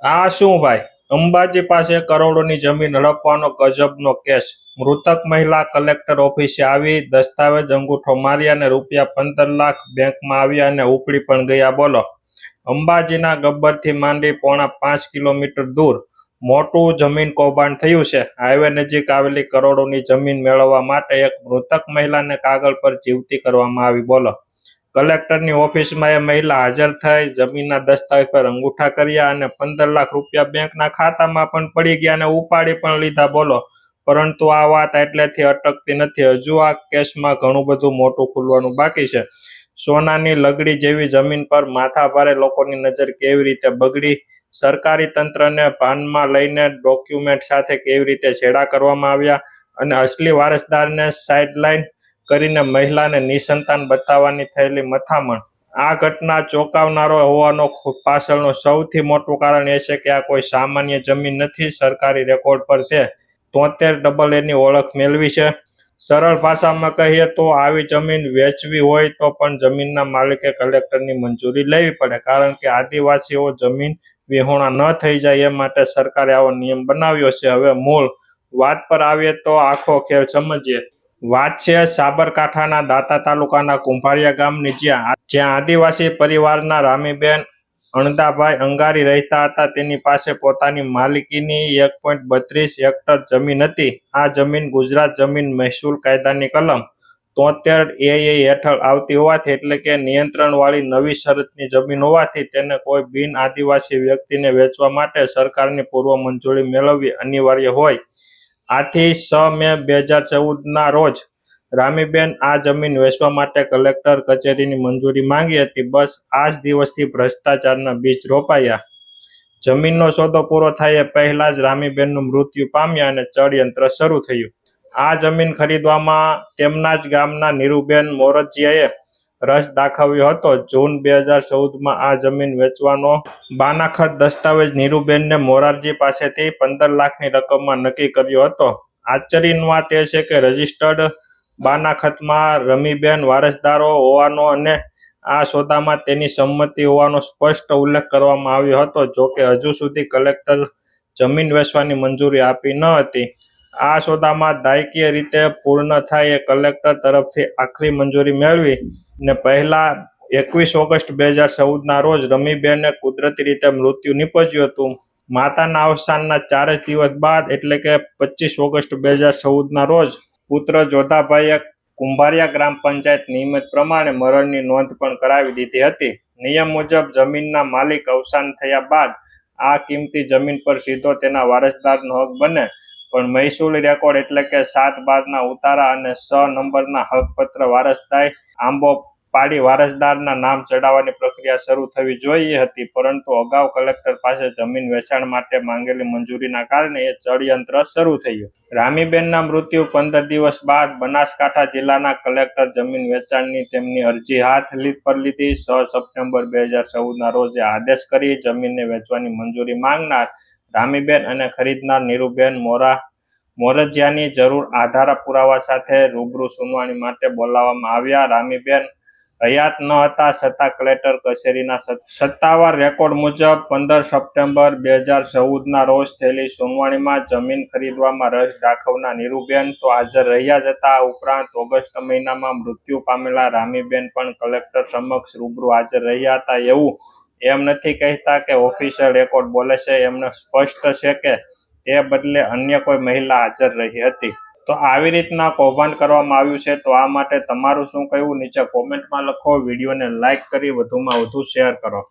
આ શું ભાઈ? અંબાજી પાસે કરોડોની જમીન હડપવાનો ગજબનો કેસ. મૃતક મહિલા કલેક્ટર ઓફિસે આવી, દસ્તાવેજ અંગૂઠો માર્યા અને ₹15 લાખ બેંકમાં આવ્યા અને ઉપડી પણ ગયા. બોલો, અંબાજીના ગબ્બરથી માંડી પોણા 5 કિલોમીટર દૂર મોટું જમીન કૌભાંડ થયું છે. હાઈવે નજીક આવેલી કરોડોની જમીન મેળવવા માટે એક મૃતક મહિલાને કાગળ પર જીવતી કરવામાં આવી. બોલો, કલેક્ટરની ઓફિસમાં એ મહિલા હાજર થઈ, જમીનના દસ્તાવેજ પર અંગૂઠા કર્યા અને ₹15 લાખ બેંકના ખાતામાં પણ પડી ગયા અને ઉપાડી પણ લીધા. બોલો, પરંતુ આ વાત એટલેથી અટકતી નથી. હજુ આ કેસમાં ઘણું બધું મોટું ખુલવાનું બાકી છે. સોનાની લગડી જેવી જમીન પર માથાભારે લોકોની નજર કેવી રીતે બગડી, સરકારી તંત્રને ભાનમાં લઈને ડોક્યુમેન્ટ સાથે કેવી રીતે છેડા કરવામાં આવ્યા અને અસલી વારસદારને સાઇડલાઇન કરીને મહિલાને નિસંતાન બતાવવાની થયેલી મથામણ. આ ઘટના ચોંકાવનારો હોવાનો પાછળનું સૌથી મોટું કારણ એ છે કે આ કોઈ સામાન્ય જમીન નથી. સરકારી રેકોર્ડ પર તે 73 AA ની ઓળખ મેળવી છે. સરળ ભાષામાં કહીએ તો આવી જમીન વેચવી હોય તો પણ જમીનના માલિકે કલેક્ટરની મંજૂરી લેવી પડે, કારણ કે આદિવાસીઓ જમીન વિહોણા ન થઈ જાય એ માટે સરકારે આવો નિયમ બનાવ્યો છે. હવે મૂળ વાત પર આવીએ તો આખો ખેલ સમજીએ. વાત છે સાબરકાંઠાના દાંતા તાલુકાના કુંભારિયા ગામની, જ્યાં આદિવાસી પરિવારના રામીબેન અણદાભાઈ અંગારી રહેતા હતા. તેની પાસે પોતાની માલિકીની 1.32 હેક્ટર જમીન હતી. આ જમીન ગુજરાત જમીન મહેસૂલ કાયદાની કલમ 73 AA હેઠળ આવતી હોવાથી, એટલે કે નિયંત્રણવાળી નવી શરતની જમીન હોવાથી, તેને કોઈ બિન આદિવાસી વ્યક્તિને વેચવા માટે સરકારની પૂર્વ મંજૂરી મેળવવી અનિવાર્ય હોય. આથી 6 મે 2014ના રોજ રામીબેન આ જમીન વેચવા માટે કલેક્ટર કચેરીની મંજૂરી માંગી હતી. બસ આ જ દિવસથી ભ્રષ્ટાચારના બીજ રોપાયા. જમીનનો સોદો પૂરો થાય એ પહેલા જ રામીબેનનું મૃત્યુ પામ્યા અને ચડયંત્ર શરૂ થયું. આ જમીન ખરીદવામાં તેમના જ ગામના નીરુબેન મોરજીયાએ રસ દાખવ્યો હતો. જૂન 2014માં આ જમીન વેચવાનો બાનાખત દસ્તાવેજ નીરુબેનને મોરારજી પાસેથી 15 લાખની રકમમાં નક્કી કર્યો હતો. આશ્ચર્યની વાત એ છે કે રજિસ્ટર્ડ બાનાખતમાં રમીબેન વારસદારો હોવાનો અને આ સોદામાં તેની સંમતિ હોવાનો સ્પષ્ટ ઉલ્લેખ કરવામાં આવ્યો હતો. જોકે હજુ સુધી કલેક્ટર જમીન વેચવાની મંજૂરી આપી ન હતી. આ સોદામાં દાયકીય રીતે પૂર્ણ થાય એ કલેક્ટર તરફથી આખરી મંજૂરી મેળવી ને પહેલા 21 ઓગસ્ટ 2014ના રોજ રમીબેને કુદરતી રીતે મૃત્યુ નીપજ્યું હતું. માતાના અવસાનના 4 જ દિવસ બાદ, એટલે કે 25 ઓગસ્ટ 2014ના રોજ પુત્ર જોધાભાઈએ કુંભારિયા ગ્રામ પંચાયત નિયમિત પ્રમાણે મરણની નોંધ પણ કરાવી દીધી હતી. નિયમ મુજબ જમીનના માલિક અવસાન થયા બાદ આ કિંમતી જમીન પર સીધો તેના વારસદારનો હક બને, પણ મહેસૂલી રેકોર્ડ એટલે કે 7/12ના ઉતારા અને 6 નંબરના હકપત્ર વારસદાય આંબો પાડી વારસદારના નામ ચડાવવાની પ્રક્રિયા શરૂ થવી જોઈએ હતી. પરંતુ અગાઉ કલેક્ટર પાસે જમીન વેચાણ માટે માંગેલી મંજૂરીના કારણે એ ચડયંત્ર શરૂ થયું. રામીબેનના મૃત્યુ 15 દિવસ બાદ બનાસકાંઠા જિલ્લાના કલેક્ટર જમીન વેચાણની તેમની અરજી હાથ પર લીધી. 6 સપ્ટેમ્બર 2014ના રોજ આદેશ કરી જમીનને વેચવાની મંજૂરી માંગનાર રામીબેન અને ખરીદનાર નીરુબેન મોરજીયાની જરૂર આધાર પુરાવા સાથે રૂબરૂ સુનાવણી માટે બોલાવવામાં આવ્યા. રામીબેન હયાત ન હતા, છતાં કલેક્ટર કચેરીના સત્તાવાર રેકોર્ડ મુજબ 15 સપ્ટેમ્બર 2014ના રોજ થયેલી સુનાવણીમાં જમીન ખરીદવામાં રસ દાખવનાર નીરુબેન તો હાજર રહ્યા જ હતા. આ ઉપરાંત ઓગસ્ટ મહિનામાં મૃત્યુ પામેલા રામીબેન પણ કલેક્ટર સમક્ષ રૂબરૂ હાજર રહ્યા હતા. એવું એમ નથી કહેતા કે ઓફિશિયલ રેકોર્ડ બોલે છે, એમને સ્પષ્ટ છે કે તે બદલે અન્ય કોઈ મહિલા હાજર રહી હતી. તો આવી રીતના કૌભાંડ કરવામાં આવ્યું છે. તો આ માટે તમારું શું કહેવું નીચે કોમેન્ટમાં લખો. વિડીયોને લાઇક કરી વધુમાં વધુ શેર કરો.